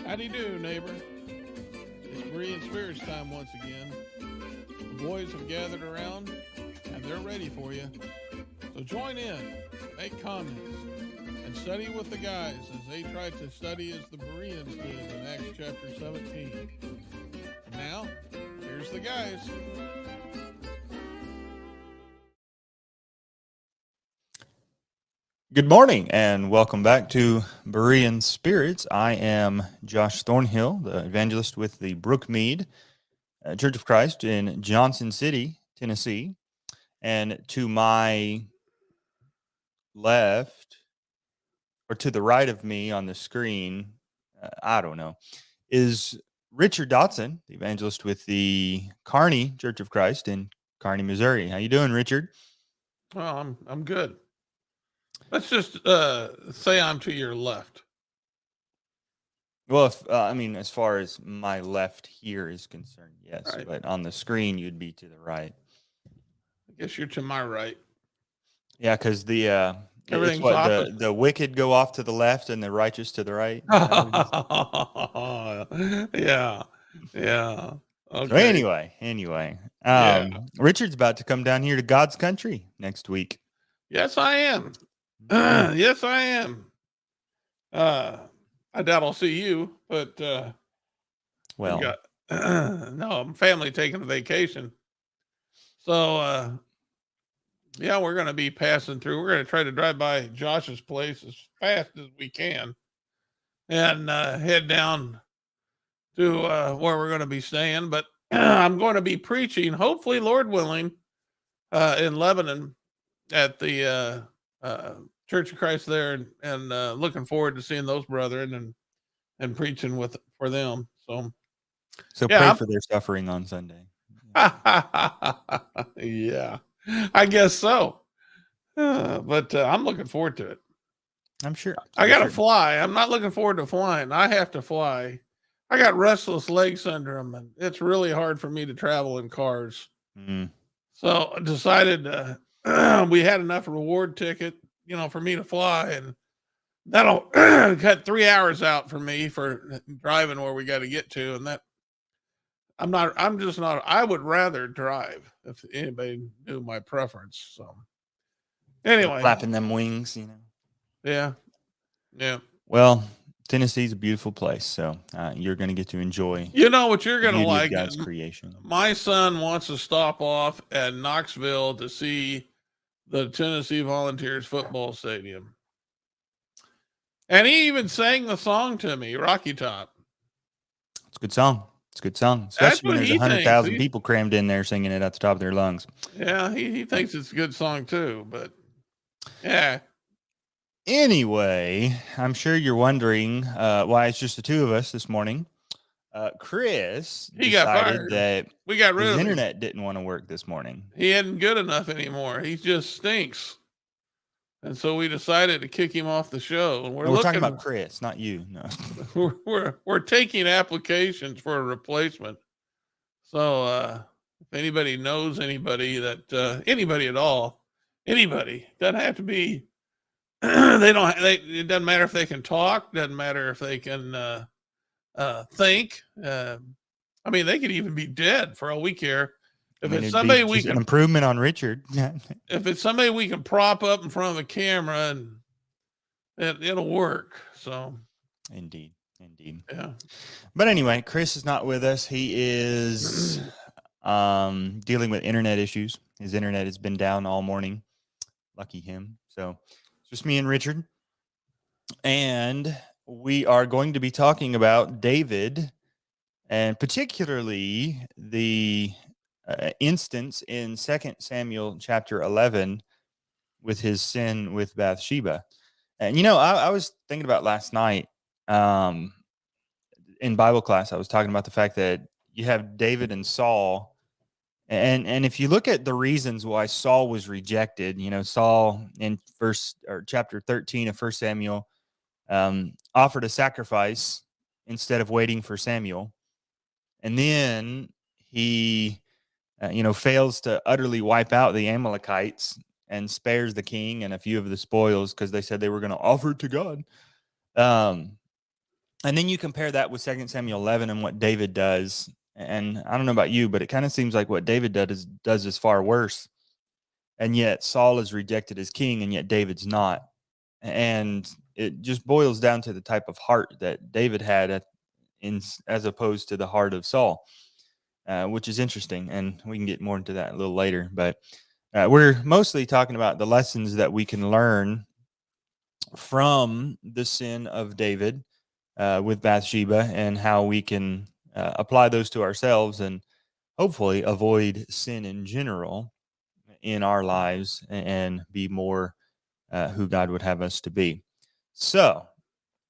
How do you do, neighbor? It's Berean Spirits time once again. The boys have gathered around, and they're ready for you. So join in, make comments, and study with the guys as they try to study as the Bereans did in Acts chapter 17. And now, here's the guys. Good morning and welcome back to Berean Spirits. I am Josh Thornhill, the evangelist with the Brookmead Church of Christ in Johnson City, Tennessee. And to my left, or to the right of me on the screen, I don't know, is Richard Dotson, the evangelist with the Kearney Church of Christ in Kearney, Missouri. How you doing, Richard? Well, I'm good. Let's just say I'm to your left. Well, if as far as my left here is concerned, yes. Right. But on the screen, you'd be to the right. I guess you're to my right. Yeah, because it's Everything's what opposite. the wicked go off to the left and the righteous to the right. Yeah. Yeah. So Okay. anyway, Yeah. Richard's about to come down here to God's country next week. Yes, I am. Mhm. Yes, I am. I doubt I'll see you, but we Well, got no, I'm family taking a vacation. So yeah, we're gonna be passing through. We're gonna try to drive by Josh's place as fast as we can and head down to where we're gonna be staying. But I'm going to be preaching, hopefully, Lord willing, in Lebanon at the Church of Christ there, and looking forward to seeing those brethren and preaching for them. So pray yeah, for their suffering on Sunday. yeah, I guess so. But I'm looking forward to it. I'm sure. I got to fly. I'm not looking forward to flying. I have to fly. I got restless leg syndrome, and it's really hard for me to travel in cars. Mm. So I decided we had enough reward ticket, for me to fly, and that'll cut 3 hours out for me for driving where we got to get to. And that I'm just not, I would rather drive if anybody knew my preference. So anyway, Flapping them wings, yeah. Yeah. Well, Tennessee's a beautiful place, so you're going to get to enjoy You know what you're the going to beauty like? of God's creation. My son wants to stop off at Knoxville to see the Tennessee Volunteers football stadium. And he even sang the song to me, Rocky Top. It's a good song. It's a good song, especially when there's 100,000 people crammed in there singing it at the top of their lungs. Yeah, he thinks it's a good song too, but yeah. Anyway, I'm sure you're wondering why it's just the two of us this morning. Chris decided that we got rid his of internet didn't want to work this morning. He isn't good enough anymore. He just stinks. And so we decided to kick him off the show. And we're talking about Chris, not you. No. we're taking applications for a replacement. So if anybody knows anybody that anybody at all, anybody, doesn't have to be it doesn't matter if they can talk, doesn't matter if they can think. They could even be dead for all we care. If it's somebody we can, an improvement on Richard. If it's somebody we can prop up in front of a camera, and it'll work. So Indeed. Yeah. But anyway, Chris is not with us. He is dealing with internet issues. His internet has been down all morning. Lucky him. So it's just me and Richard. And we are going to be talking about David, and particularly the instance in 2 Samuel chapter 11 with his sin with Bathsheba. And, I was thinking about last night in Bible class, I was talking about the fact that you have David and Saul. And if you look at the reasons why Saul was rejected, Saul in chapter 13 of 1 Samuel offered a sacrifice instead of waiting for Samuel. And then he, fails to utterly wipe out the Amalekites and spares the king and a few of the spoils because they said they were going to offer it to God. And then you compare that with 2 Samuel 11 and what David does. And I don't know about you, but it kind of seems like what David does is far worse. And yet Saul is rejected as king, and yet David's not. And it just boils down to the type of heart that David had as opposed to the heart of Saul, which is interesting. And we can get more into that a little later. But we're mostly talking about the lessons that we can learn from the sin of David with Bathsheba, and how we can apply those to ourselves and hopefully avoid sin in general in our lives and be more who God would have us to be. So,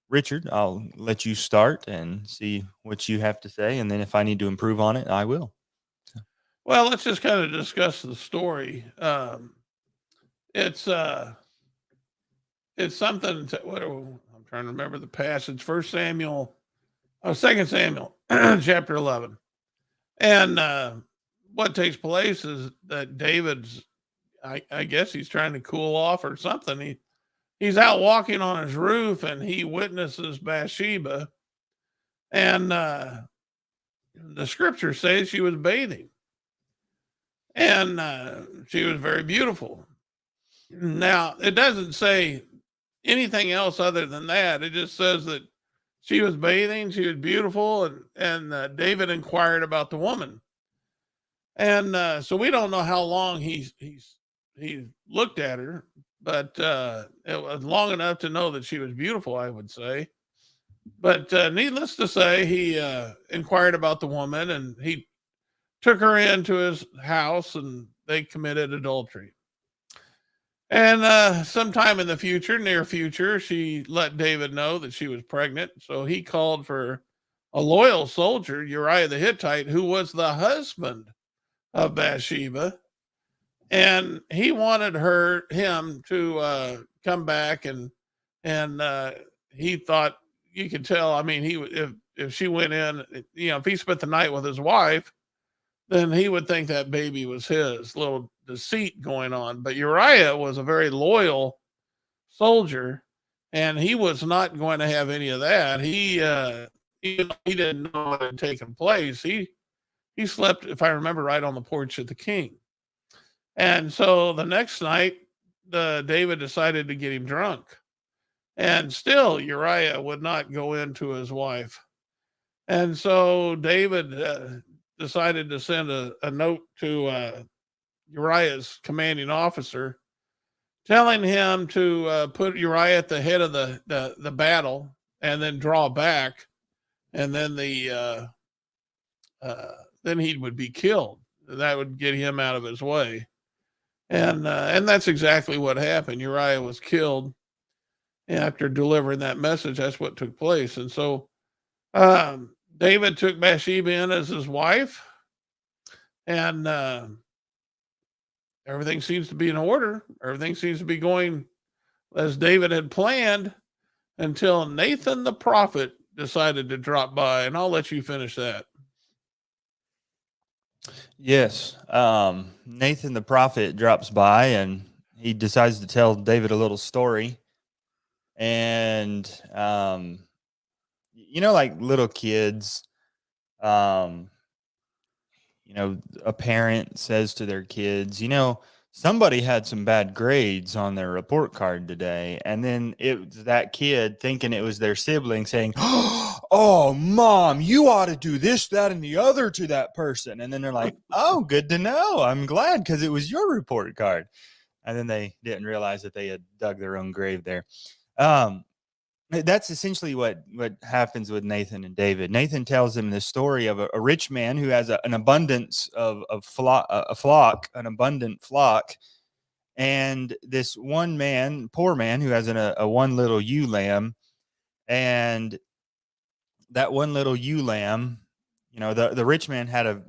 Richard, I'll let you start and see what you have to say. And then if I need to improve on it, I will. Well, let's just kind of discuss the story. It's something I'm trying to remember the passage. 2 Samuel, chapter 11. And what takes place is that David's, I guess he's trying to cool off or something. He's out walking on his roof and he witnesses Bathsheba. And the scripture says she was bathing. And she was very beautiful. Now, it doesn't say anything else other than that. It just says that she was bathing, she was beautiful, and David inquired about the woman. And so we don't know how long he looked at her, but it was long enough to know that she was beautiful, I would say. But needless to say, he inquired about the woman, and he took her into his house, and they committed adultery. And sometime in the future, near future, she let David know that she was pregnant. So he called for a loyal soldier, Uriah the Hittite, who was the husband of Bathsheba. And he wanted him to come back, and he thought, you could tell. I mean, if she went in, if he spent the night with his wife, then he would think that baby was his. Little deceit going on. But Uriah was a very loyal soldier, and he was not going to have any of that. He didn't know what had taken place. He slept, if I remember right, on the porch of the king. And so the next night, David decided to get him drunk. And still, Uriah would not go into his wife. And so David decided to send a note to Uriah's commanding officer, telling him to put Uriah at the head of the battle and then draw back, and then then he would be killed. That would get him out of his way. And that's exactly what happened. Uriah was killed after delivering that message. That's what took place. And so David took Bathsheba in as his wife, and everything seems to be in order. Everything seems to be going as David had planned until Nathan the prophet decided to drop by. And I'll let you finish that. Yes. Nathan the prophet drops by, and he decides to tell David a little story. And, like little kids, a parent says to their kids, somebody had some bad grades on their report card today. And then it was that kid thinking it was their sibling saying, oh, mom, you ought to do this, that, and the other to that person. And then they're like, oh, good to know. I'm glad, because it was your report card. And then they didn't realize that they had dug their own grave there. That's essentially what happens with Nathan and David. Nathan tells him the story of a rich man who has an abundance of an abundant flock, and this one man, poor man, who has a one little ewe lamb, and that one little ewe lamb, the rich man had a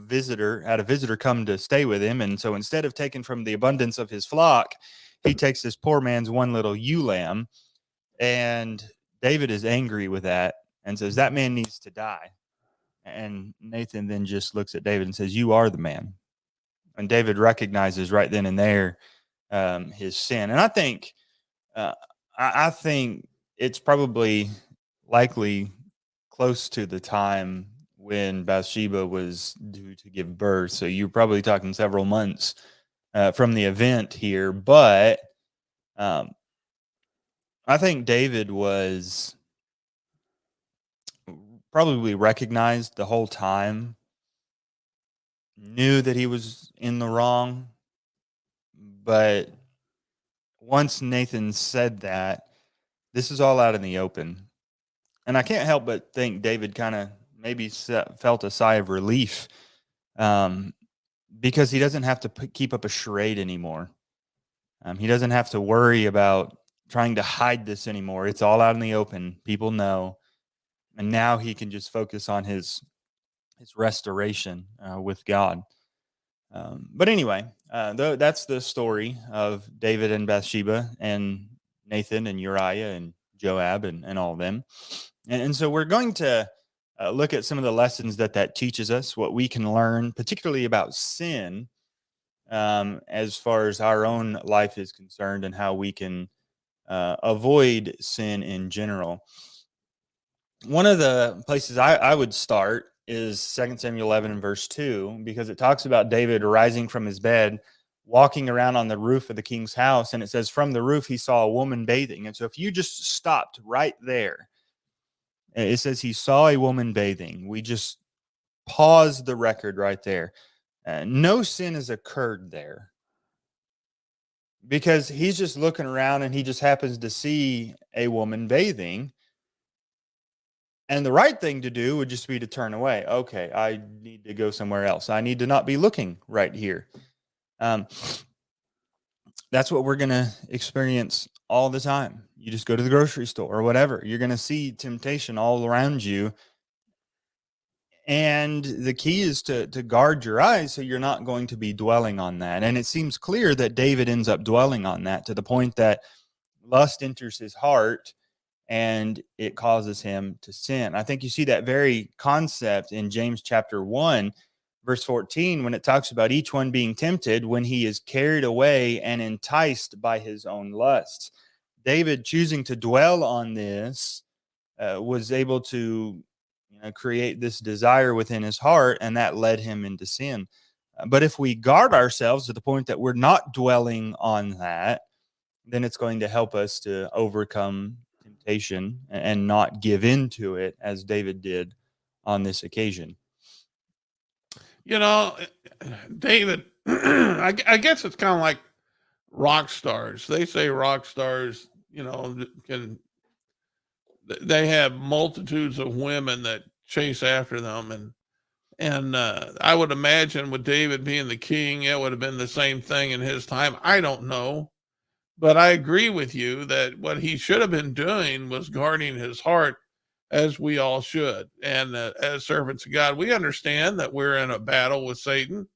visitor come to stay with him, and so instead of taking from the abundance of his flock, he takes this poor man's one little ewe lamb. And David is angry with that and says, that man needs to die. And Nathan then just looks at David and says, you are the man. And David recognizes right then and there his sin. And I think it's probably likely close to the time when Bathsheba was due to give birth. So you're probably talking several months from the event here. But I think David was probably recognized the whole time, knew that he was in the wrong. But once Nathan said that, this is all out in the open. And I can't help but think David kind of maybe felt a sigh of relief, because he doesn't have to keep up a charade anymore. He doesn't have to worry about trying to hide this anymore. It's all out in the open. People know. And now he can just focus on his restoration with God. But anyway, that's the story of David and Bathsheba and Nathan and Uriah and Joab and all of them. And so we're going to look at some of the lessons that teaches us, what we can learn, particularly about sin, as far as our own life is concerned, and how we can avoid sin in general. One of the places I would start is 2 Samuel 11 and verse 2, because it talks about David rising from his bed, walking around on the roof of the king's house. And it says from the roof, he saw a woman bathing. And so if you just stopped right there, it says he saw a woman bathing. We just pause the record right there. No sin has occurred there, because he's just looking around and he just happens to see a woman bathing. And the right thing to do would just be to turn away. Okay, I need to go somewhere else. I need to not be looking right here. That's what we're going to experience all the time. You just go to the grocery store or whatever. You're going to see temptation all around you. And the key is to guard your eyes so you're not going to be dwelling on that. And it seems clear that David ends up dwelling on that to the point that lust enters his heart and it causes him to sin. I think you see that very concept in James chapter 1, verse 14, when it talks about each one being tempted when he is carried away and enticed by his own lusts. David, choosing to dwell on this, was able to create this desire within his heart, and that led him into sin. But if we guard ourselves to the point that we're not dwelling on that, then it's going to help us to overcome temptation and not give in to it, as David did on this occasion. David, I guess it's kind of like rock stars. They say rock stars, they have multitudes of women that chase after them. And I would imagine with David being the king, it would have been the same thing in his time. I don't know. But I agree with you that what he should have been doing was guarding his heart, as we all should. And as servants of God, we understand that we're in a battle with Satan,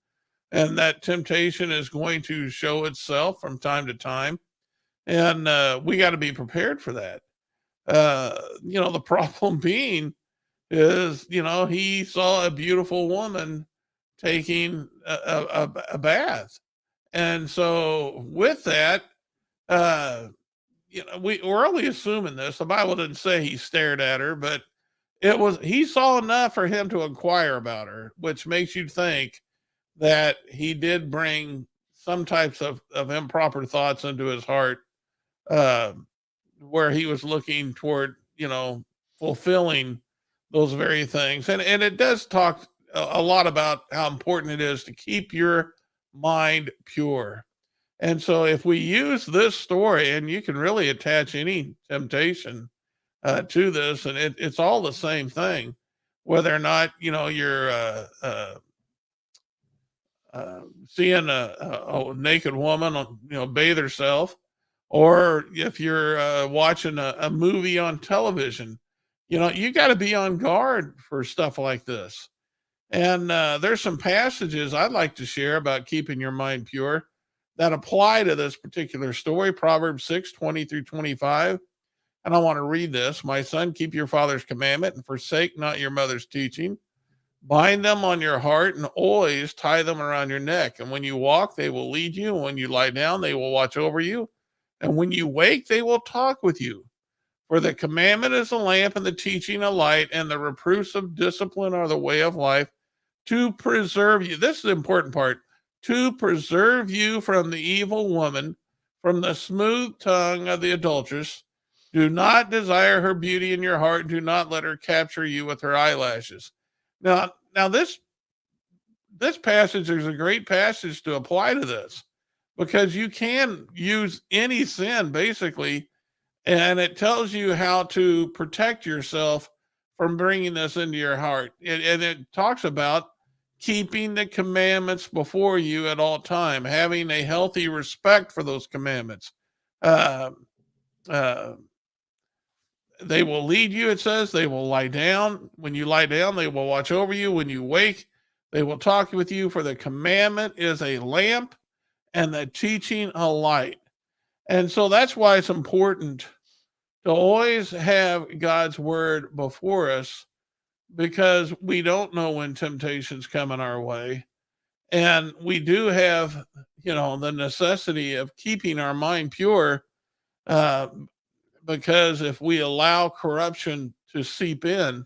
and that temptation is going to show itself from time to time. And we got to be prepared for that. The problem being is, he saw a beautiful woman taking a bath. And so with that, we're only assuming this. The Bible didn't say he stared at her, but he saw enough for him to inquire about her, which makes you think that he did bring some types of improper thoughts into his heart, uh, where he was looking toward, fulfilling those very things. And it does talk a lot about how important it is to keep your mind pure. And so if we use this story, and you can really attach any temptation to this, and it's all the same thing, whether or not, you're seeing a naked woman, bathe herself, or if you're watching a movie on television, you got to be on guard for stuff like this. And there's some passages I'd like to share about keeping your mind pure that apply to this particular story. Proverbs 6:20 through 25. And I want to read this. My son, keep your father's commandment and forsake not your mother's teaching. Bind them on your heart and always tie them around your neck. And when you walk, they will lead you. And when you lie down, they will watch over you. And when you wake, they will talk with you. For the commandment is a lamp and the teaching a light, and the reproofs of discipline are the way of life, to preserve you. This is the important part, to preserve you from the evil woman, from the smooth tongue of the adulteress. Do not desire her beauty in your heart. Do not let her capture you with her eyelashes. Now this passage is a great passage to apply to this, because you can use any sin basically, and it tells you how to protect yourself from bringing this into your heart. And it talks about keeping the commandments before you at all time, having a healthy respect for those commandments. Uh, uh, they will lead you, it says. They will lie down. When you lie down, they will watch over you. When you wake, they will talk with you. For the commandment is a lamp and the teaching a light. And so that's why it's important to always have God's word before us, because we don't know when temptation's coming our way. And we do have, the necessity of keeping our mind pure, uh, because if we allow corruption to seep in,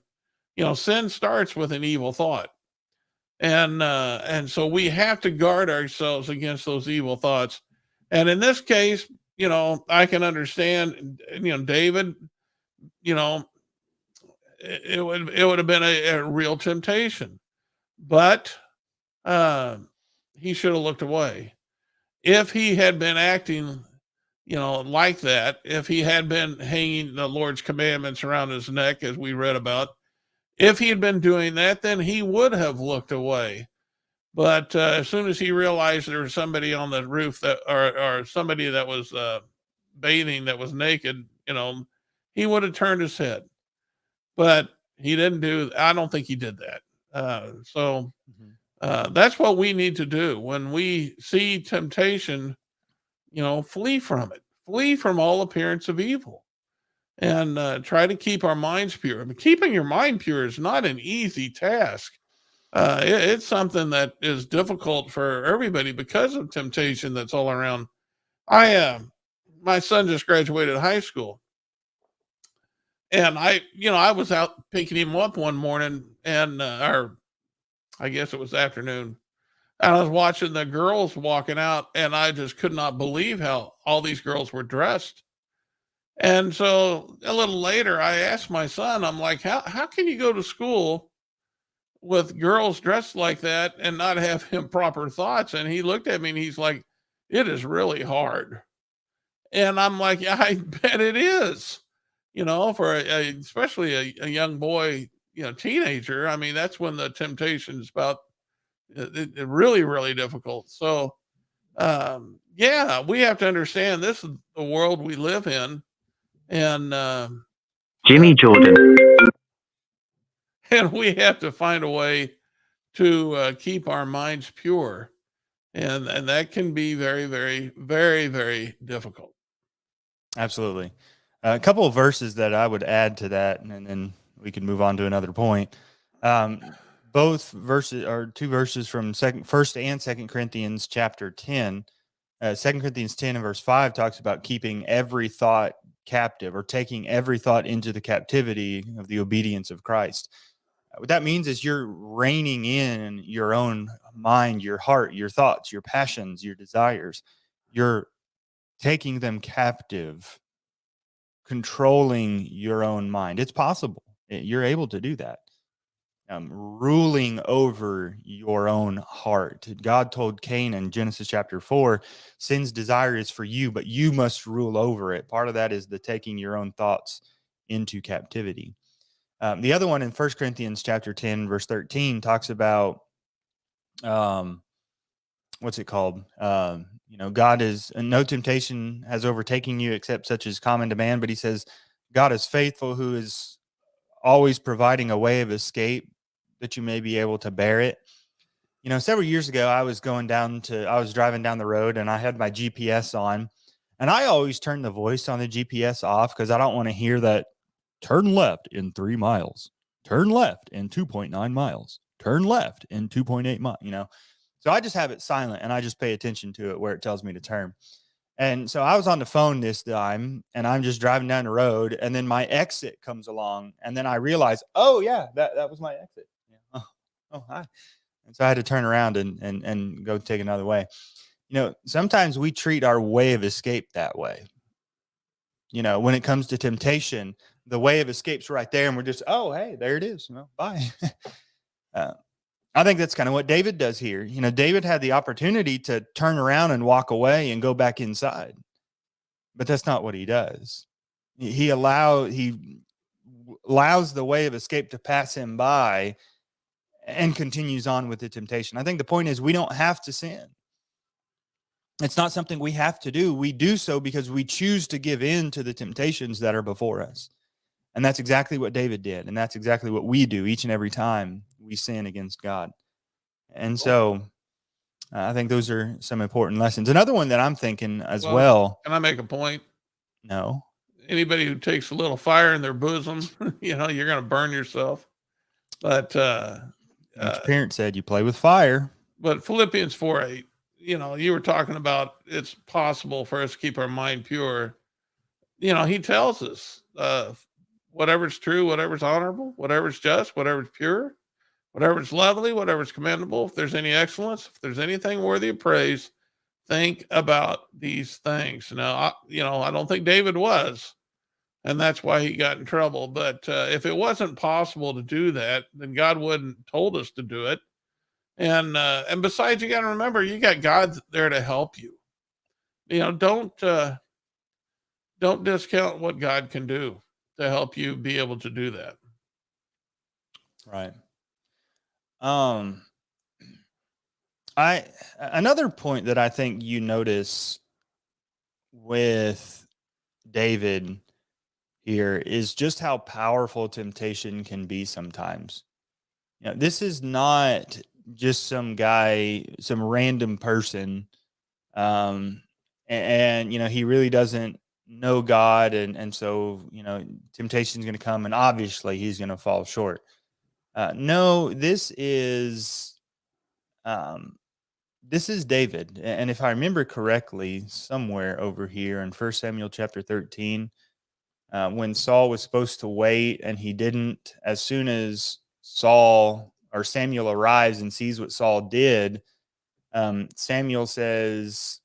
sin starts with an evil thought. And so we have to guard ourselves against those evil thoughts. And in this case, I can understand, David, you know, it would have been a real temptation, but he should have looked away. If he had been acting, like that, if he had been hanging the Lord's commandments around his neck, as we read about, if he had been doing that, then he would have looked away. But as soon as he realized there was somebody on the roof that, or somebody that was bathing that was naked, he would have turned his head. But he didn't do. I don't think he did that. So that's what we need to do when we see temptation. Flee from it. Flee from all appearance of evil, and try to keep our minds pure. I mean, keeping your mind pure is not an easy task. It's something that is difficult for everybody because of temptation that's all around. My son just graduated high school, and I was out picking him up one morning, and or I guess it was afternoon, and I was watching the girls walking out, and I just could not believe how all these girls were dressed. And so a little later, I asked my son, I'm like, how can you go to school with girls dressed like that and not have him proper thoughts? And he looked at me and he's like, it is really hard. And I'm like, yeah, I bet it is, for especially a young boy, teenager. I mean, that's when the temptation is about really, really difficult. So, yeah, we have to understand this is the world we live in. And Jimmy Jordan. And we have to find a way to keep our minds pure, and that can be very, very, very, very difficult. Absolutely. A couple of verses that I would add to that, and then we can move on to another point. Both verses are two verses from First and Second Corinthians chapter 10. 2 Corinthians 10 and verse 5 talks about keeping every thought captive, or taking every thought into the captivity of the obedience of Christ. What that means is you're reining in your own mind, your heart, your thoughts, your passions, your desires. You're taking them captive, controlling your own mind. It's possible. You're able to do that. Ruling over your own heart. God told Cain in Genesis chapter 4, sin's desire is for you, but you must rule over it. Part of that is the taking your own thoughts into captivity. The other one in 1 Corinthians chapter 10, verse 13 talks about, what's it called? God is, no temptation has overtaken you except such as common to man. But he says, God is faithful, who is always providing a way of escape that you may be able to bear it. Several years ago, I was driving down the road, and I had my GPS on, and I always turn the voice on the GPS off because I don't want to hear that turn left in 3 miles, turn left in 2.9 miles, turn left in 2.8 miles, So I just have it silent, and I just pay attention to it where it tells me to turn. And so I was on the phone this time, and I'm just driving down the road, and then my exit comes along, and then I realize, oh yeah, that was my exit. Yeah. Oh, hi. And so I had to turn around and go take another way. Sometimes we treat our way of escape that way. When it comes to temptation, the way of escape's right there, and we're just, oh, hey, there it is. Bye. I think that's kind of what David does here. David had the opportunity to turn around and walk away and go back inside, but that's not what he does. He allows the way of escape to pass him by and continues on with the temptation. I think the point is we don't have to sin. It's not something we have to do. We do so because we choose to give in to the temptations that are before us. And that's exactly what David did. And that's exactly what we do each and every time we sin against God. And so I think those are some important lessons. Another one that I'm thinking as well. Can I make a point? No. Anybody who takes a little fire in their bosom, you're going to burn yourself. But your parents said you play with fire. But Philippians 4:8, you were talking about it's possible for us to keep our mind pure. He tells us whatever's true, whatever's honorable, whatever's just, whatever's pure, whatever's lovely, whatever's commendable, if there's any excellence, if there's anything worthy of praise, think about these things. Now, I don't think David was, and that's why he got in trouble. But if it wasn't possible to do that, then God wouldn't told us to do it. And besides, you got to remember, you got God there to help you. Don't discount what God can do to help you be able to do that. Right. Another point that I think you notice with David here is just how powerful temptation can be sometimes. This is not just some guy, some random person, and he really doesn't know God, and so temptation is going to come, and obviously he's going to fall short. No, this is David, and if I remember correctly, somewhere over here in 1 Samuel chapter 13, when Saul was supposed to wait and he didn't, as soon as Samuel arrives and sees what Saul did, Samuel says,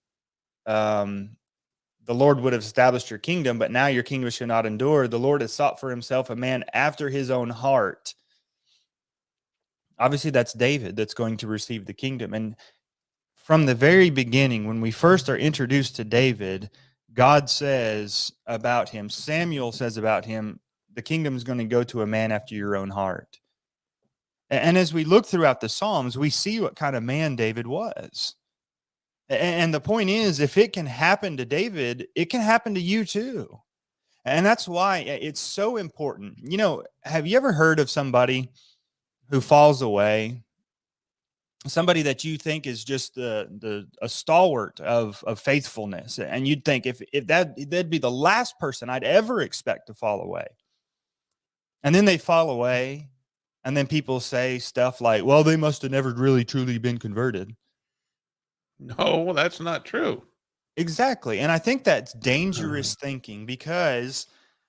the Lord would have established your kingdom, but now your kingdom shall not endure. The Lord has sought for himself a man after his own heart. Obviously, that's David that's going to receive the kingdom. And from the very beginning, when we first are introduced to David, God says about him, Samuel says about him, the kingdom is going to go to a man after your own heart. And as we look throughout the Psalms, we see what kind of man David was. And the point is, if it can happen to David, it can happen to you too. And that's why it's so important. Have you ever heard of somebody who falls away? Somebody that you think is just a stalwart of faithfulness, and you'd think if that'd be the last person I'd ever expect to fall away, and then they fall away, and then people say stuff like, "Well, they must have never really truly been converted." No, that's not true. Exactly, and I think that's dangerous thinking, because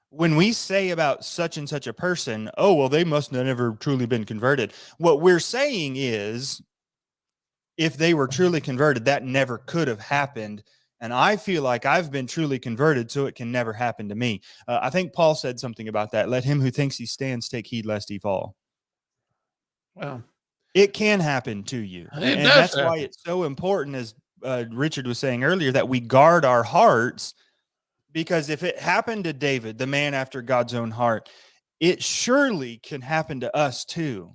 when we say about such and such a person, "Oh, well, they must have never truly been converted," what we're saying is, if they were truly converted, that never could have happened. And I feel like I've been truly converted, so it can never happen to me. I think Paul said something about that. Let him who thinks he stands take heed lest he fall. Well, it can happen to you. And that's why it's so important, as Richard was saying earlier, that we guard our hearts, because if it happened to David, the man after God's own heart, it surely can happen to us too.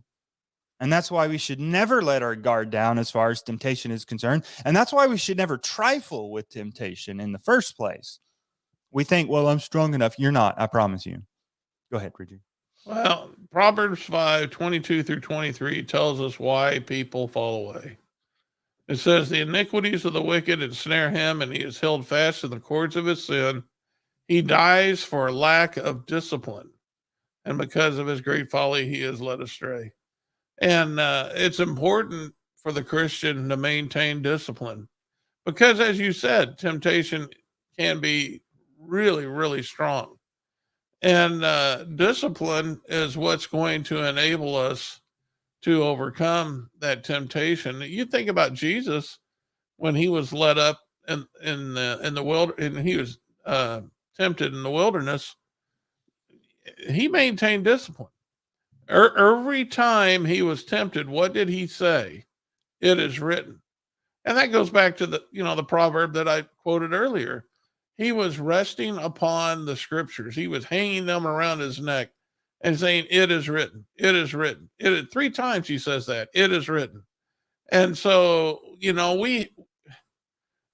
And that's why we should never let our guard down as far as temptation is concerned. And that's why we should never trifle with temptation in the first place. We think, well, I'm strong enough. You're not, I promise you. Go ahead, Richard. Well, Proverbs 5:22-23 tells us why people fall away. It says, the iniquities of the wicked ensnare him, and he is held fast in the cords of his sin. He dies for lack of discipline, and because of his great folly, he is led astray. And it's important for the Christian to maintain discipline, because as you said, temptation can be really, really strong. And discipline is what's going to enable us to overcome that temptation. You think about Jesus when he was led up in the wild and he was tempted in the wilderness. He maintained discipline. Every time he was tempted, what did he say? It is written. And that goes back to the proverb that I quoted earlier. He was resting upon the scriptures. He was hanging them around his neck and saying, "It is written. It is written." Three times he says that. It is written. And so,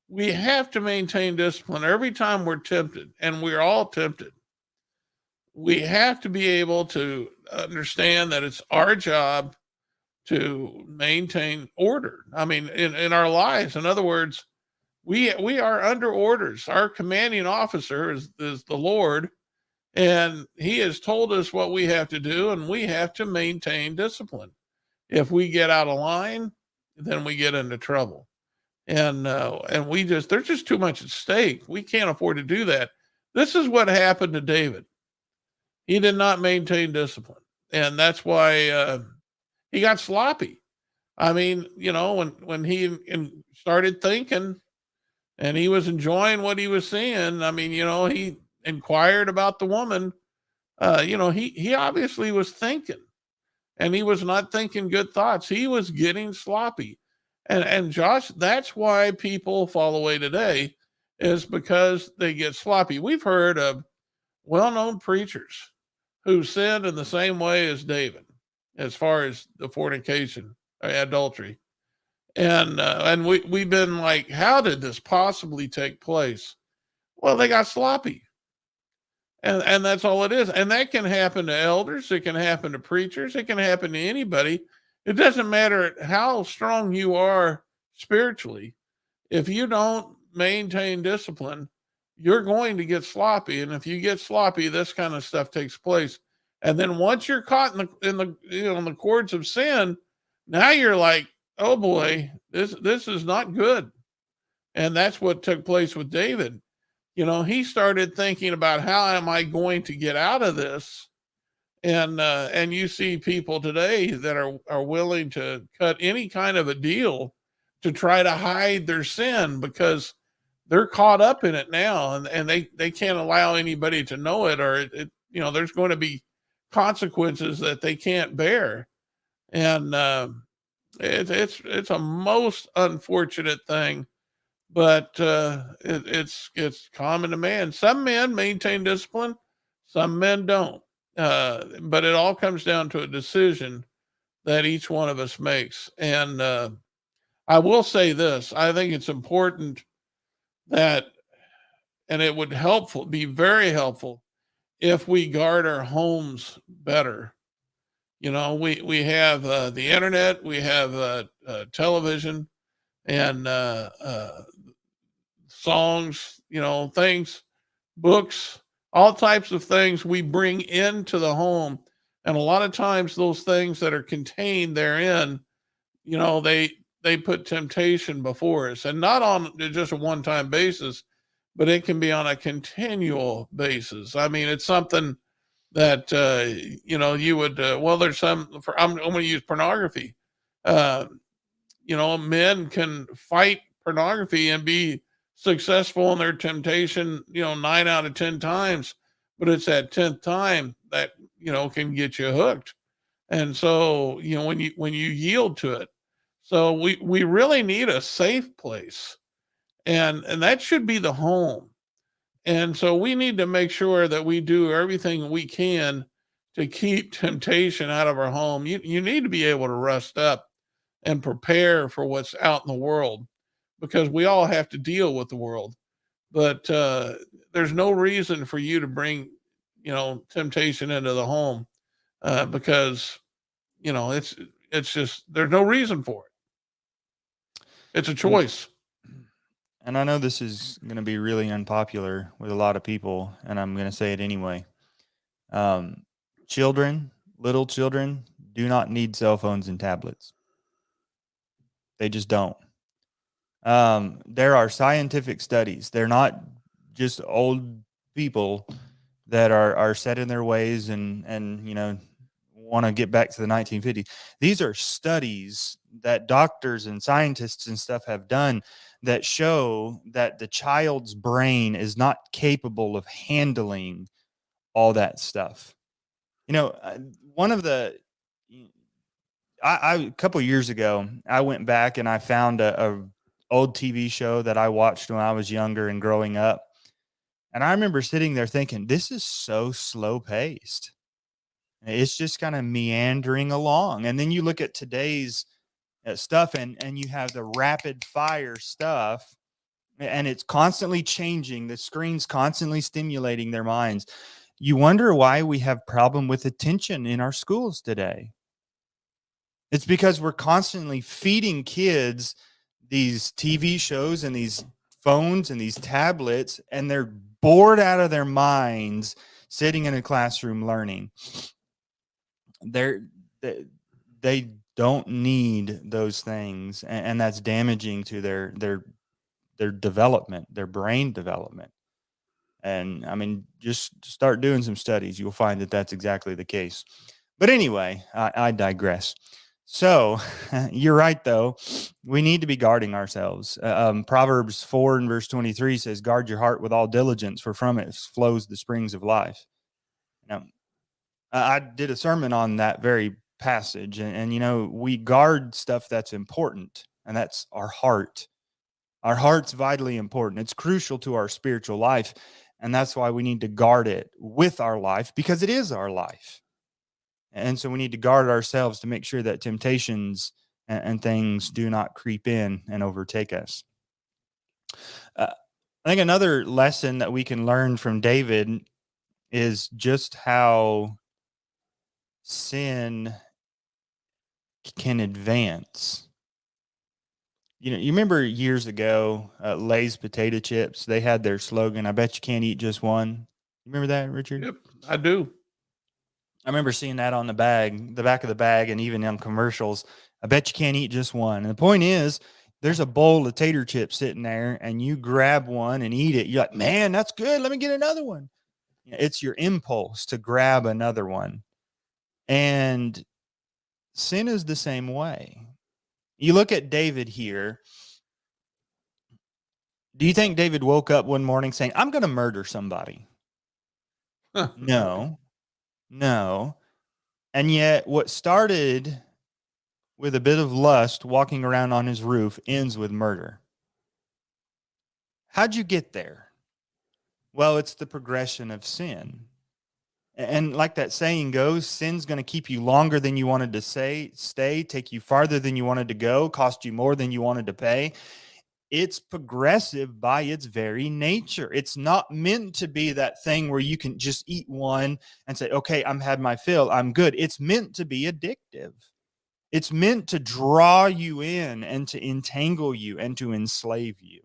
we have to maintain discipline every time we're tempted, and we're all tempted. We have to be able to understand that it's our job to maintain order. I mean, in our lives. In other words, we are under orders. Our commanding officer is the Lord, and he has told us what we have to do, and we have to maintain discipline. If we get out of line, then we get into trouble. And there's just too much at stake. We can't afford to do that. This is what happened to David. He did not maintain discipline, and that's why he got sloppy. I mean, when he started thinking and he was enjoying what he was seeing, I mean, he inquired about the woman. He obviously was thinking, and he was not thinking good thoughts. He was getting sloppy. And Josh, that's why people fall away today, is because they get sloppy. We've heard of well-known preachers who sinned in the same way as David, as far as the fornication, adultery, and we've been like, how did this possibly take place? Well, they got sloppy, and that's all it is. And that can happen to elders, it can happen to preachers, it can happen to anybody. It doesn't matter how strong you are spiritually. If you don't maintain discipline, you're going to get sloppy. And if you get sloppy, this kind of stuff takes place. And then once you're caught in the cords of sin, now you're like, oh boy, this is not good. And that's what took place with David. He started thinking about, how am I going to get out of this? And you see people today that are willing to cut any kind of a deal to try to hide their sin, because they're caught up in it now, and they can't allow anybody to know it, or there's going to be consequences that they can't bear. And it's a most unfortunate thing, but it's common to man. Some men maintain discipline, some men don't. But it all comes down to a decision that each one of us makes. And I will say this: I think it's important that, and it would be very helpful, if we guard our homes better. We have the internet, we have television, and songs, things, books, all types of things we bring into the home. And a lot of times those things that are contained therein, they put temptation before us, and not on just a one-time basis, but it can be on a continual basis. I mean, it's something that you would there's some for I'm going to use pornography. uh Men can fight pornography and be successful in their temptation, 9 out of 10 times, but it's that 10th time that can get you hooked. And so, when you yield to it, so we really need a safe place, and that should be the home. And so we need to make sure that we do everything we can to keep temptation out of our home. You need to be able to rest up and prepare for what's out in the world, because we all have to deal with the world. But there's no reason for you to bring, temptation into the home, because it's just, there's no reason for it. It's a choice. And I know this is going to be really unpopular with a lot of people, and I'm going to say it anyway. Children, little children, do not need cell phones and tablets. They just don't. There are scientific studies. They're not just old people that are set in their ways and want to get back to the 1950s. These are studies that doctors and scientists and stuff have done that show that the child's brain is not capable of handling all that stuff. One of the a couple years ago, I went back and I found a old TV show that I watched when I was younger and growing up. And I remember sitting there thinking, this is so slow paced. It's just kind of meandering along. And then you look at today's stuff and you have the rapid fire stuff and it's constantly changing. The screen's constantly stimulating their minds. You wonder why we have problem with attention in our schools today. It's because we're constantly feeding kids these TV shows and these phones and these tablets, and they're bored out of their minds sitting in a classroom learning. They don't need those things, and that's damaging to their development, their brain development. And I mean, just start doing some studies. You'll find that that's exactly the case. But anyway, I digress. So you're right, though. We need to be guarding ourselves. Proverbs 4 and verse 23 says, guard your heart with all diligence, for from it flows the springs of life. Now, I did a sermon on that very passage. And we guard stuff that's important, and that's our heart. Our heart's vitally important. It's crucial to our spiritual life. And that's why we need to guard it with our life, because it is our life. And so we need to guard ourselves to make sure that temptations and things do not creep in and overtake us. I think another lesson that we can learn from David is just how sin can advance. You remember years ago, Lay's potato chips, they had their slogan, I bet you can't eat just one. You remember that, Richard? Yep, I do. I remember seeing that on the back of the bag, and even on commercials. I bet you can't eat just one. And the point is, there's a bowl of tater chips sitting there, and you grab one and eat it. You're like, man, that's good. Let me get another one. It's your impulse to grab another one. And sin is the same way. You look at David here. Do you think David woke up one morning saying, I'm going to murder somebody? No. And yet what started with a bit of lust walking around on his roof ends with murder. How'd you get there? Well, it's the progression of sin. And like that saying goes, sin's going to keep you longer than you wanted to stay, take you farther than you wanted to go, cost you more than you wanted to pay. It's progressive by its very nature. It's not meant to be that thing where you can just eat one and say, okay, I'm had my fill, I'm good. It's meant to be addictive. It's meant to draw you in and to entangle you and to enslave you.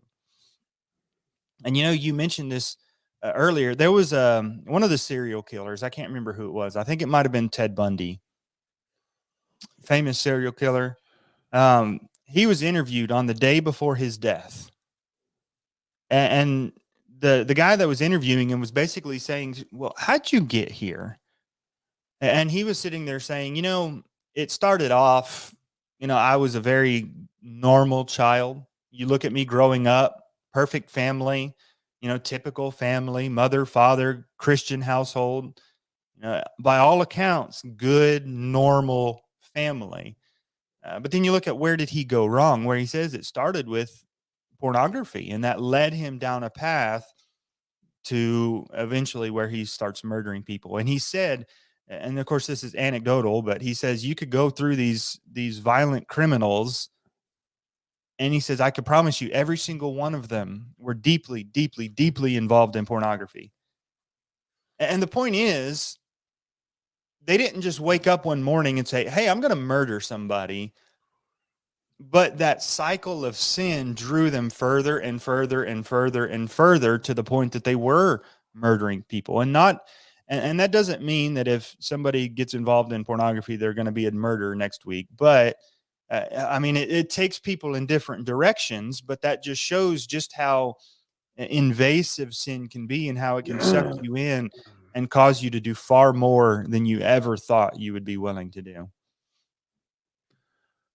And you mentioned this earlier. There was one of the serial killers. I can't remember who it was. I think it might have been Ted Bundy, famous serial killer. He was interviewed on the day before his death. And the guy that was interviewing him was basically saying, well, how'd you get here? And he was sitting there saying, it started off, I was a very normal child. You look at me growing up, perfect family, typical family, mother, father, Christian household. By all accounts, good, normal family. But then you look at where did he go wrong, where he says it started with pornography, and that led him down a path to eventually where he starts murdering people. And he said, and of course this is anecdotal, but he says you could go through these violent criminals, and he says, I could promise you every single one of them were deeply, deeply, deeply involved in pornography. And the point is, they didn't just wake up one morning and say, hey, I'm going to murder somebody. But that cycle of sin drew them further and further and further and further to the point that they were murdering people. And that doesn't mean that if somebody gets involved in pornography, they're going to be a murderer next week. But I mean, it takes people in different directions, but that just shows just how invasive sin can be and how it can suck you in and cause you to do far more than you ever thought you would be willing to do.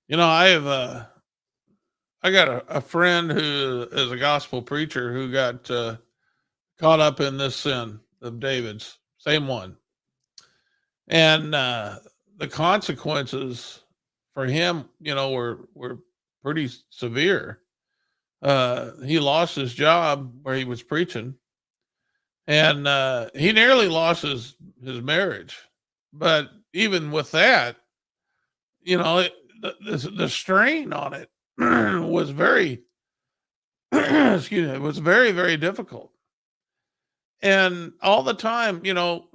You know, I got a friend who is a gospel preacher who got caught up in this sin of David's, same one. And the consequences for him, you know, were pretty severe. He lost his job where he was preaching, and he nearly lost his marriage. But even with that, you know, the strain on it was very, excuse me, it was very, very difficult. And all the time, you know,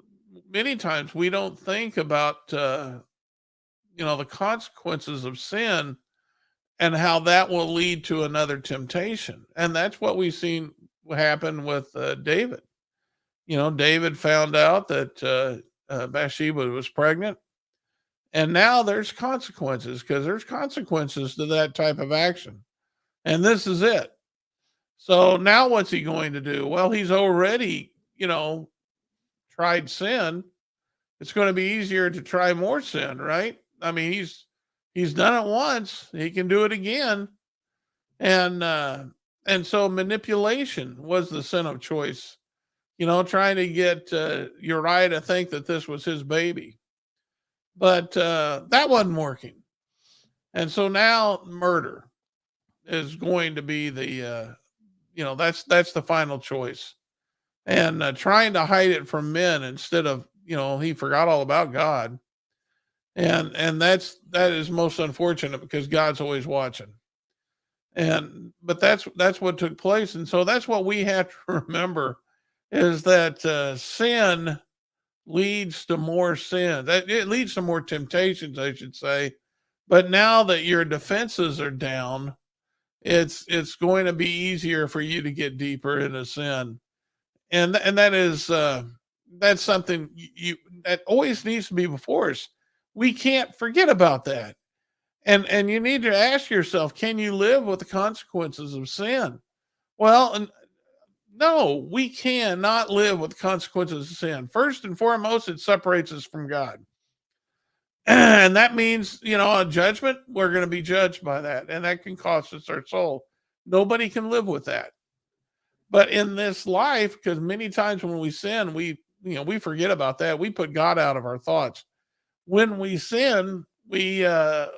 many times we don't think about, you know, the consequences of sin and how that will lead to another temptation. And that's what we've seen happen with David. You know, David found out that Bathsheba was pregnant, and now there's consequences because there's consequences to that type of action. And this is it. So now what's he going to do? Well, he's already, you know, tried sin. It's going to be easier to try more sin, right? I mean, he's done it once, he can do it again. And so manipulation was the sin of choice. You know, trying to get Uriah to think that this was his baby. But that wasn't working. And so now murder is going to be the you know, that's the final choice. And trying to hide it from men instead of, you know, he forgot all about God. And that is most unfortunate because God's always watching. And but that's what took place. And so that's what we have to remember is that sin leads to more sin. That it leads to more temptations, I should say. But now that your defenses are down, it's going to be easier for you to get deeper into sin. And that is that's something that always needs to be before us. We can't forget about that. And you need to ask yourself, can you live with the consequences of sin? Well, no, we cannot live with the consequences of sin. First and foremost, it separates us from God. And that means, you know, a judgment, we're going to be judged by that. And that can cost us our soul. Nobody can live with that. But in this life, because many times when we sin, we forget about that. We put God out of our thoughts. When we sin, we're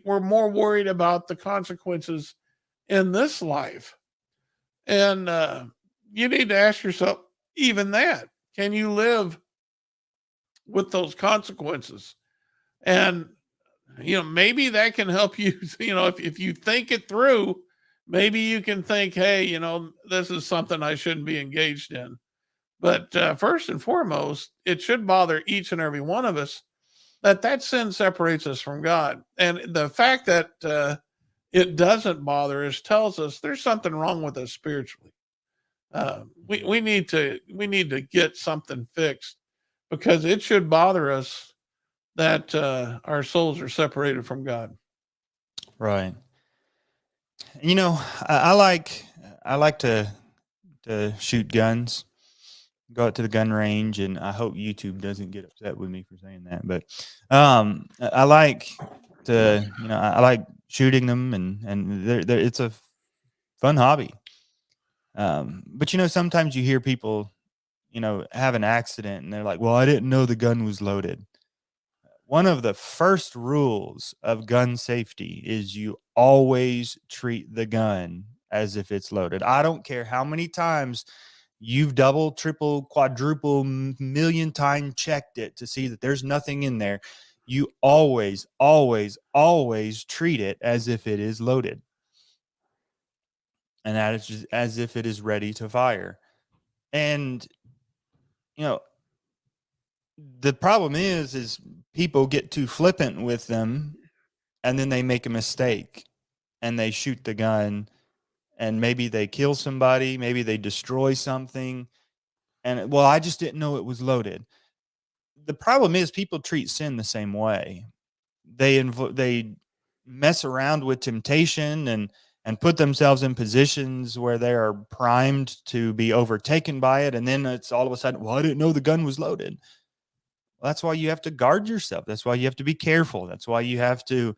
more worried about the consequences in this life. And you need to ask yourself, even that, can you live with those consequences? And you know, maybe that can help you. You know, if you think it through, maybe you can think, hey, you know, this is something I shouldn't be engaged in. But first and foremost, it should bother each and every one of us that sin separates us from God. And the fact that it doesn't bother us tells us there's something wrong with us spiritually. We need to get something fixed because it should bother us that our souls are separated from God. Right. You know, I like to shoot guns, go out to the gun range, and I hope YouTube doesn't get upset with me for saying that. But I like to, you know, I like shooting them, and it's a fun hobby. But you know, sometimes you hear people, you know, have an accident, and they're like, "Well, I didn't know the gun was loaded." One of the first rules of gun safety is you always treat the gun as if it's loaded. I don't care how many times you've double, triple, quadruple, million time checked it to see that there's nothing in there. You always, always, always treat it as if it is loaded. And that is just as if it is ready to fire. And, you know, the problem is people get too flippant with them and then they make a mistake and they shoot the gun and maybe they kill somebody, maybe they destroy something. And well, I just didn't know it was loaded. The problem is people treat sin the same way. They mess around with temptation and put themselves in positions where they are primed to be overtaken by it. And then it's all of a sudden, well, I didn't know the gun was loaded. Well, that's why you have to guard yourself. That's why you have to be careful. That's why you have to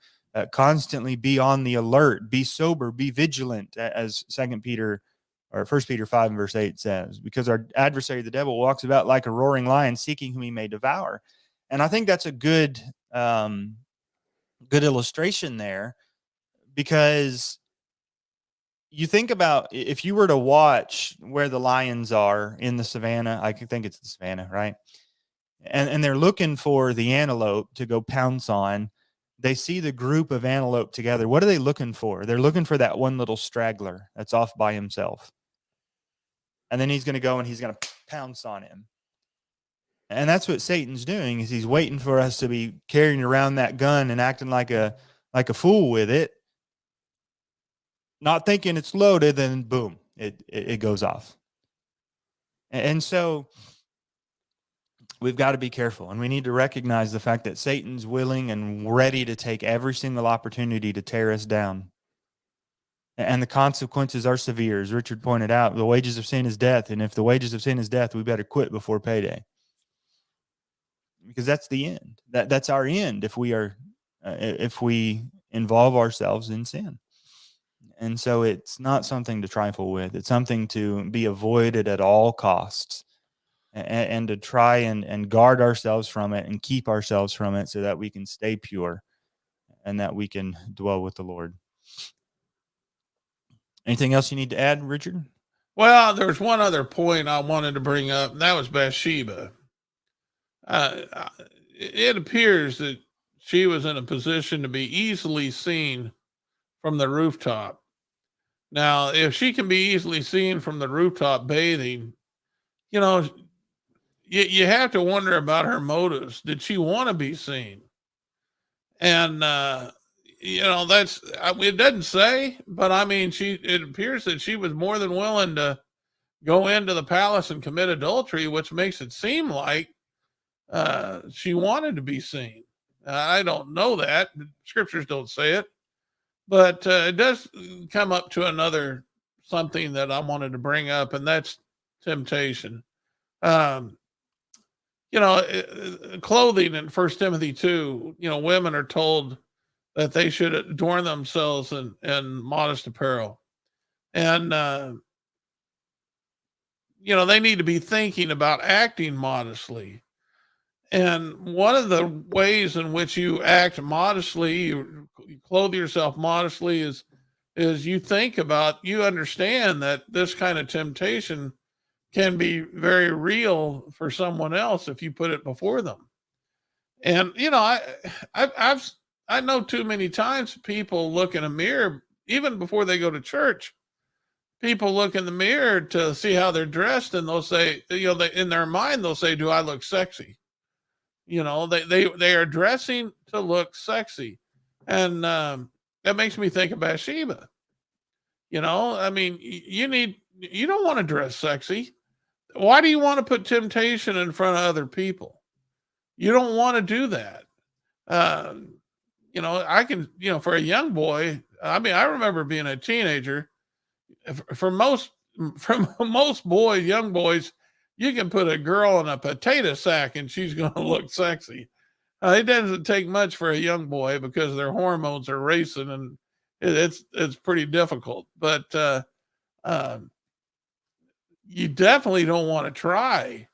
constantly be on the alert, be sober, be vigilant, as 2 Peter or 1 Peter 5 and verse 8 says, because our adversary, the devil, walks about like a roaring lion, seeking whom he may devour. And I think that's a good illustration there, because you think about if you were to watch where the lions are in the savannah, I think it's the savannah, right? And they're looking for the antelope to go pounce on. They see the group of antelope together. What are they looking for? They're looking for that one little straggler that's off by himself. And then he's going to go and he's going to pounce on him. And that's what Satan's doing, is he's waiting for us to be carrying around that gun and acting like a fool with it, not thinking it's loaded, then boom, it goes off. And so we've got to be careful, and we need to recognize the fact that Satan's willing and ready to take every single opportunity to tear us down. And the consequences are severe. As Richard pointed out, the wages of sin is death. And if the wages of sin is death, we better quit before payday, because that's the end. That's our end if we involve ourselves in sin. And so it's not something to trifle with. It's something to be avoided at all costs, and to try and guard ourselves from it and keep ourselves from it so that we can stay pure and that we can dwell with the Lord. Anything else you need to add, Richard? Well, there's one other point I wanted to bring up, and that was Bathsheba. It appears that she was in a position to be easily seen from the rooftop. Now, if she can be easily seen from the rooftop bathing, you have to wonder about her motives. Did she want to be seen? And, it doesn't say, but I mean, it appears that she was more than willing to go into the palace and commit adultery, which makes it seem like she wanted to be seen. I don't know that. The scriptures don't say it, but it does come up to another something that I wanted to bring up, and that's temptation. Clothing in 1 Timothy 2, women are told that they should adorn themselves in modest apparel. And, they need to be thinking about acting modestly. And one of the ways in which you act modestly, you clothe yourself modestly, is you understand that this kind of temptation can be very real for someone else if you put it before them. And, I know too many times people look in a mirror, even before they go to church. People look in the mirror to see how they're dressed, and they'll say, in their mind, they'll say, do I look sexy? They are dressing to look sexy. And that makes me think of Bathsheba. You don't want to dress sexy. Why do you want to put temptation in front of other people? You don't want to do that. I can, for a young boy, I remember being a teenager. For most boys, young boys, you can put a girl in a potato sack and she's going to look sexy. It doesn't take much for a young boy because their hormones are racing, and it's pretty difficult. But you definitely don't want to try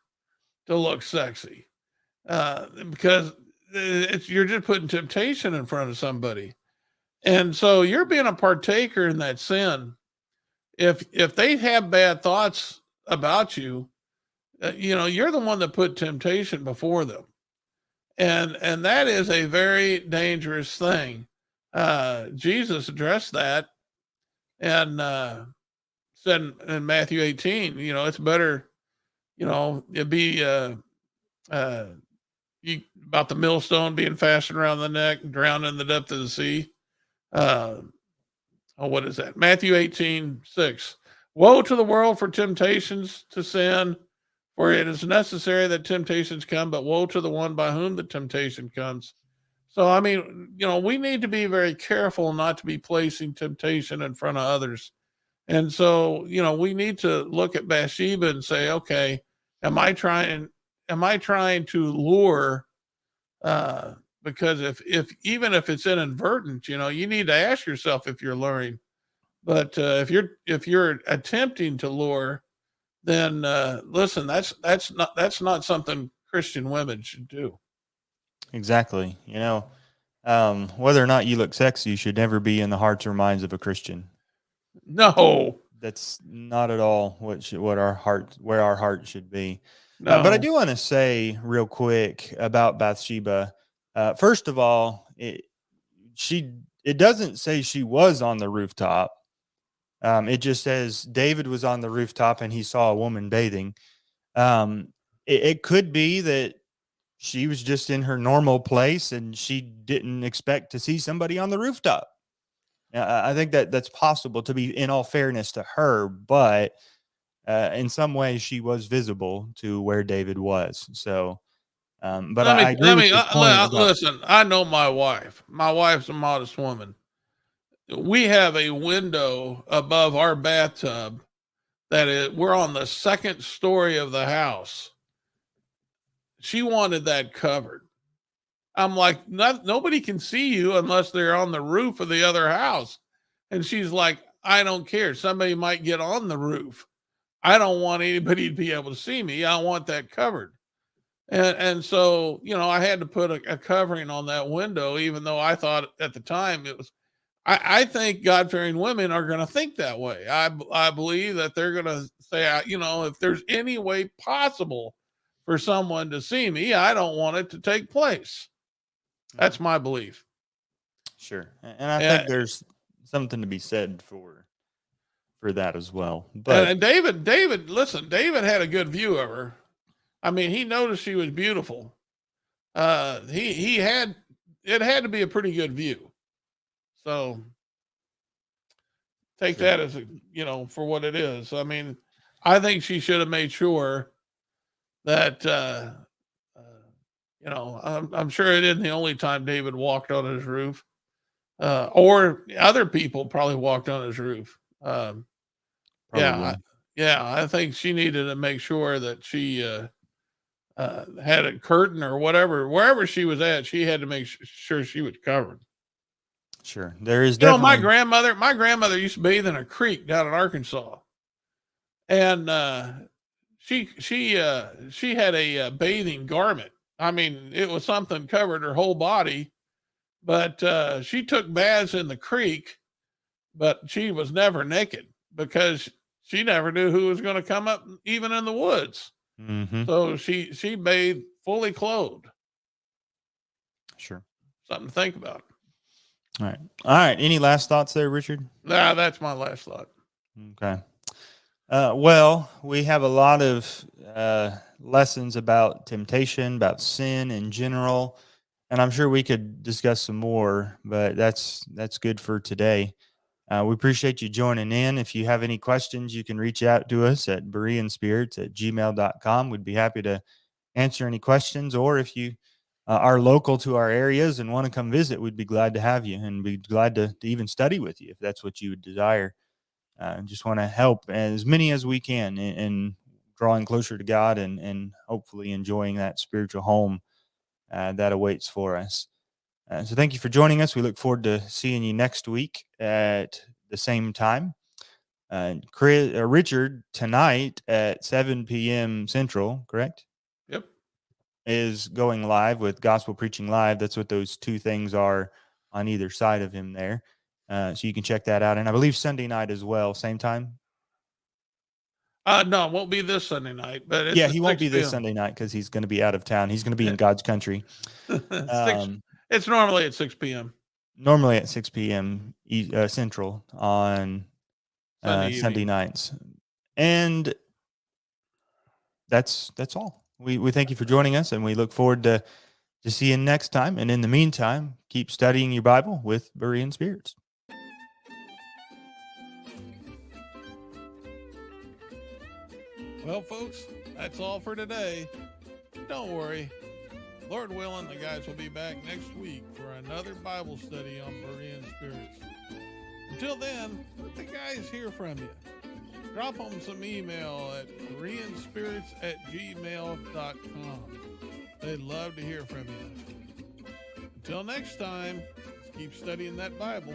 to look sexy because you're just putting temptation in front of somebody. And so you're being a partaker in that sin. If they have bad thoughts about you, you're the one that put temptation before them. And that is a very dangerous thing. Jesus addressed that and said in Matthew 18, it's better, it'd be about the millstone being fastened around the neck, drowned in the depth of the sea. What is that? Matthew 18:6. Woe to the world for temptations to sin, for it is necessary that temptations come, but woe to the one by whom the temptation comes. So, I mean, we need to be very careful not to be placing temptation in front of others. And so, we need to look at Bathsheba and say, okay, am I trying, to lure, uh, because if even if it's inadvertent, you need to ask yourself if you're luring. But if you're attempting to lure, then listen, that's not something Christian women should do. Exactly. Whether or not you look sexy should never be in the hearts or minds of a Christian. No, That's not at all what our heart where our heart should be. But I no. do want to say real quick about Bathsheba. First of all, it doesn't say she was on the rooftop. It just says David was on the rooftop and he saw a woman bathing. It could be that she was just in her normal place and she didn't expect to see somebody on the rooftop. I think that's possible, to be in all fairness to her, but in some ways she was visible to where David was. So, but Let I me agree let with me your point about. listen. I know my wife. My wife's a modest woman. We have a window above our bathtub we're on the second story of the house. She wanted that covered. I'm like, nobody can see you unless they're on the roof of the other house. And she's like, I don't care. Somebody might get on the roof. I don't want anybody to be able to see me. I want that covered. And so, I had to put a covering on that window, even though I thought at the time it was. I think God fearing women are going to think that way. I believe that they're going to say, if there's any way possible for someone to see me, I don't want it to take place. That's my belief. Sure, and I And, think there's something to be said for that as well. and, But and listen, David had a good view of her. I mean, he noticed she was beautiful. He had it had to be a pretty good view. So take sure, that as for what it is. I mean, I think she should have made sure that uh, I'm sure it isn't the only time David walked on his roof, or other people probably walked on his roof. Yeah, probably I think she needed to make sure that she had a curtain or whatever wherever she was at. She had to make sure she was covered. sure. There is My definitely grandmother used to bathe in a creek down in Arkansas, and she had a bathing garment. I mean, it was something covered her whole body, but she took baths in the creek, but she was never naked because she never knew who was going to come up, even in the woods. hmm So she bathed fully clothed. sure. Something to think about. All right. Any last thoughts there, Richard? Nah, that's my last thought. Okay. Well, we have a lot of lessons about temptation, about sin in general, and I'm sure we could discuss some more, but that's good for today. We appreciate you joining in. If you have any questions, you can reach out to us at bereanspirits@gmail.com. We'd be happy to answer any questions, or if you are local to our areas and want to come visit, we'd be glad to have you and be glad to even study with you if that's what you would desire. Just want to help as many as we can in drawing closer to God and hopefully enjoying that spiritual home that awaits for us. So thank you for joining us. We look forward to seeing you next week at the same time. Richard, tonight at 7 p.m. Central, correct? Yep. Is going live with Gospel Preaching Live. That's what those two things are on either side of him there. So you can check that out. And I believe Sunday night as well, same time. No, it won't be this Sunday night, but it's Yeah, at he won't 6 be this p.m. Sunday night because he's going to be out of town. He's going to be in God's country. Six. Um, It's normally at 6 p.m. Normally at 6 p.m. Central on Sunday Sunday evening. nights. And that's all. We thank you for joining us, and we look forward to seeing next time. And in the meantime, keep studying your Bible with Berean Spirits. Well, folks, that's all for today. Don't worry. Lord willing, the guys will be back next week for another Bible study on Berean spirits. Until then, let the guys hear from you. Drop them some email at bereanspirits@gmail.com. They'd love to hear from you. Until next time, let's keep studying that Bible.